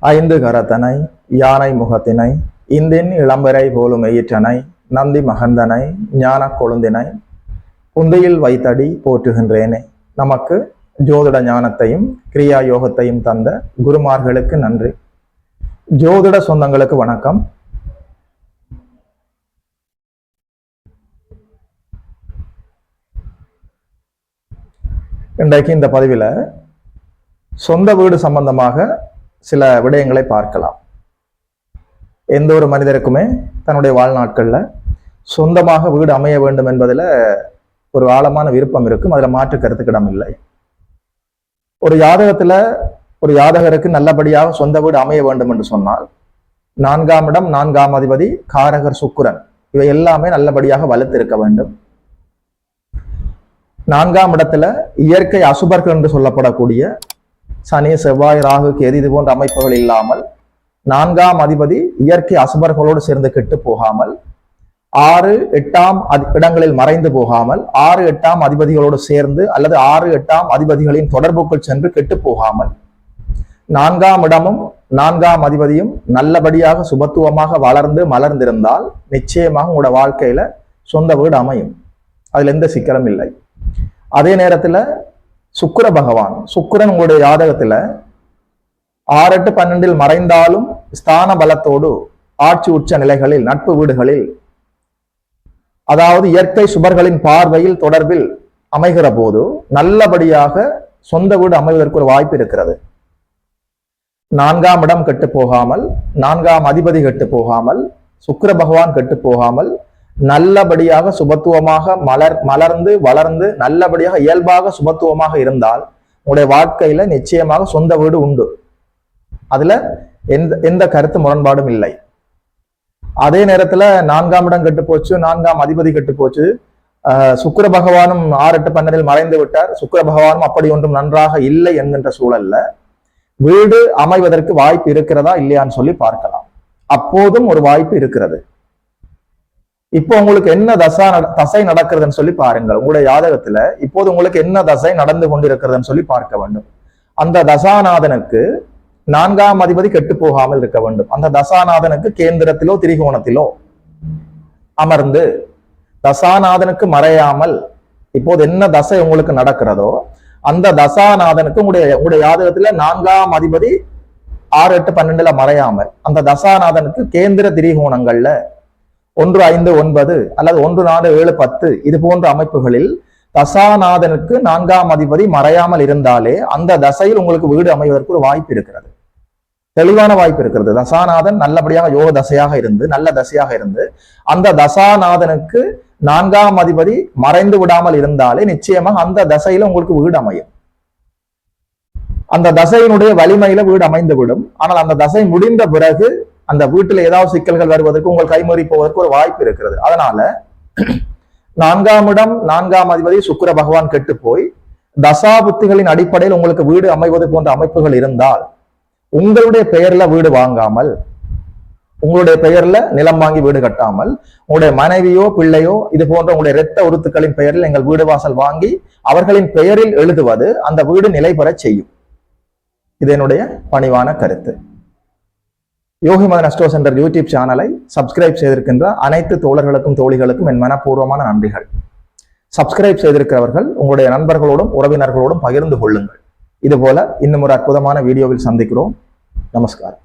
ஐந்து கரத்தனை யானை முகத்தினை இந்தின் இளம்பரை போலும் எயிற்றனை நந்தி மகந்தனை ஞான கொழுந்தினை குந்தையில் வைத்தடி போற்றுகின்றேனே. நமக்கு ஜோதிட ஞானத்தையும் கிரியா யோகத்தையும் தந்த குருமார்களுக்கு நன்றி. ஜோதிட சொந்தங்களுக்கு வணக்கம். இன்றைக்கு இந்த பதிவில் சொந்த வீடு சம்பந்தமாக சில விடயங்களை பார்க்கலாம். எந்த ஒரு மனிதருக்குமே தன்னுடைய வாழ்நாட்களில் சொந்தமாக வீடு அமைய வேண்டும் என்பதில் ஒரு ஆழமான விருப்பம் இருக்கும். அதில் மாற்று கருத்துக்கிடம் இல்லை. ஒரு ஜாதகத்தில் ஒரு ஜாதகருக்கு நல்லபடியாக சொந்த வீடு அமைய வேண்டும் என்று சொன்னால் 4ஆம் இடம் 4ஆம் அதிபதி காரகர் சுக்கிரன் இவை எல்லாமே நல்லபடியாக வலுத்திருக்க வேண்டும். 4ஆம் இடத்துல இயற்கை அசுபர்கள் என்று சொல்லப்படக்கூடிய சனி செவ்வாய் ராகு கேது இது போன்ற அமைப்புகள் இல்லாமல் 4ஆம் அதிபதி இயற்கை அசுபர்களோடு சேர்ந்து கெட்டு போகாமல் 6, 8ஆம் இடங்களில் மறைந்து போகாமல் 6, 8ஆம் அதிபதிகளோடு சேர்ந்து அல்லது 6, 8ஆம் அதிபதிகளின் தொடர்புக்குள் சென்று கெட்டு போகாமல் 4ஆம் இடமும் 4ஆம் அதிபதியும் நல்லபடியாக சுபத்துவமாக வளர்ந்து மலர்ந்திருந்தால் நிச்சயமாக உங்களோட வாழ்க்கையில சொந்த வீடு அமையும். அதுல எந்த சிக்கலும் இல்லை. அதே நேரத்துல சுக்கிர பகவான் சுக்கிரன் உங்களுடைய ஜாதகத்துல 6, 8, 12 மறைந்தாலும் ஸ்தான பலத்தோடு ஆட்சி உச்ச நிலைகளில் நட்பு வீடுகளில் அதாவது இயற்கை சுபர்களின் பார்வையில் தொடர்பில் அமைகிற போது நல்லபடியாக சொந்த வீடு அமைவதற்கு ஒரு வாய்ப்பு இருக்கிறது. 4ஆம் இடம் கெட்டு போகாமல் 4ஆம் அதிபதி கெட்டு போகாமல் சுக்கிர பகவான் கெட்டு போகாமல் நல்லபடியாக சுபத்துவமாக மலர்ந்து வளர்ந்து நல்லபடியாக இயல்பாக சுபத்துவமாக இருந்தால் உங்களுடைய வாழ்க்கையில நிச்சயமாக சொந்த வீடு உண்டு. அதுல எந்த கருத்து முரண்பாடும் இல்லை. அதே நேரத்துல 4ஆம் இடம் கெட்டு போச்சு, 4ஆம் அதிபதி கெட்டு போச்சு, சுக்கிர பகவானும் 6, 8, 12 மறைந்து விட்டார், சுக்கிர பகவானும் அப்படி ஒன்றும் நன்றாக இல்லை என்கின்ற சூழல்ல வீடு அமைவதற்கு வாய்ப்பு இருக்கிறதா இல்லையான்னு சொல்லி பார்க்கலாம். அப்போதும் ஒரு வாய்ப்பு இருக்கிறது. இப்போ உங்களுக்கு என்ன தசை நடக்கிறதுன்னு சொல்லி பாருங்கள். உங்களுடைய ஜாதகத்துல இப்போது உங்களுக்கு என்ன தசை நடந்து கொண்டிருக்கிறதுன்னு சொல்லி பார்க்க வேண்டும். அந்த தசாநாதனுக்கு 4ஆம் அதிபதி கெட்டு போகாமல் இருக்க வேண்டும். அந்த தசாநாதனுக்கு கேந்திரத்திலோ திரிகோணத்திலோ அமர்ந்து தசாநாதனுக்கு மறையாமல் இப்போது என்ன தசை உங்களுக்கு நடக்கிறதோ அந்த தசாநாதனுக்கு உங்களுடைய ஜாதகத்துல 4ஆம் அதிபதி 6, 8, 12 மறையாமல் அந்த தசாநாதனுக்கு கேந்திர திரிகோணங்கள்ல 1, 5, 9 அல்லது 1, 4, 7, 10 இது போன்ற அமைப்புகளில் தசாநாதனுக்கு 4ஆம் அதிபதி மறையாமல் இருந்தாலே அந்த தசையில் உங்களுக்கு வீடு அமைவதற்கு ஒரு வாய்ப்பு இருக்கிறது. தெளிவான வாய்ப்பு இருக்கிறது. தசாநாதன் நல்லபடியாக யோக தசையாக இருந்து நல்ல தசையாக இருந்து அந்த தசாநாதனுக்கு 4ஆம் அதிபதி மறைந்து விடாமல் இருந்தாலே நிச்சயமாக அந்த தசையில உங்களுக்கு வீடு அமையும். அந்த தசையினுடைய வலிமையில வீடு அமைந்து விடும். ஆனால் அந்த தசை முடிந்த பிறகு அந்த வீட்டுல ஏதாவது சிக்கல்கள் வருவதற்கு உங்கள் கைமறி போவதற்கு ஒரு வாய்ப்பு இருக்கிறது. அதனால 4ஆம் இடம் 4ஆம் அதிபதி சுக்கிர பகவான் கெட்டு போய் தசா புத்திகளின் அடிப்படையில் உங்களுக்கு வீடு அமைவது போன்ற அமைப்புகள் இருந்தால் உங்களுடைய பெயர்ல வீடு வாங்காமல் உங்களுடைய பெயர்ல நிலம் வாங்கி வீடு கட்டாமல் உங்களுடைய மனைவியோ பிள்ளையோ இது போன்ற உங்களுடைய இரத்த உறுத்துக்களின் பெயரில் எங்கள் வீடு வாசல் வாங்கி அவர்களின் பெயரில் எழுதுவது அந்த வீடு நிலை பெற செய்யும். இது என்னுடைய பணிவான கருத்து. யோகி மதன் அஸ்ட்ரோ சென்டர் யூடியூப் சேனலை சப்ஸ்கிரைப் செய்திருக்கின்ற அனைத்து தோழர்களுக்கும் தோழிகளுக்கும் என் மனப்பூர்வமான நன்றிகள். சப்ஸ்கிரைப் செய்திருக்கிறவர்கள் உங்களுடைய நண்பர்களோடும் உறவினர்களோடும் பகிர்ந்து கொள்ளுங்கள். இதுபோல இன்னும் ஒரு அற்புதமான வீடியோவில் சந்திக்கிறோம். நமஸ்காரம்.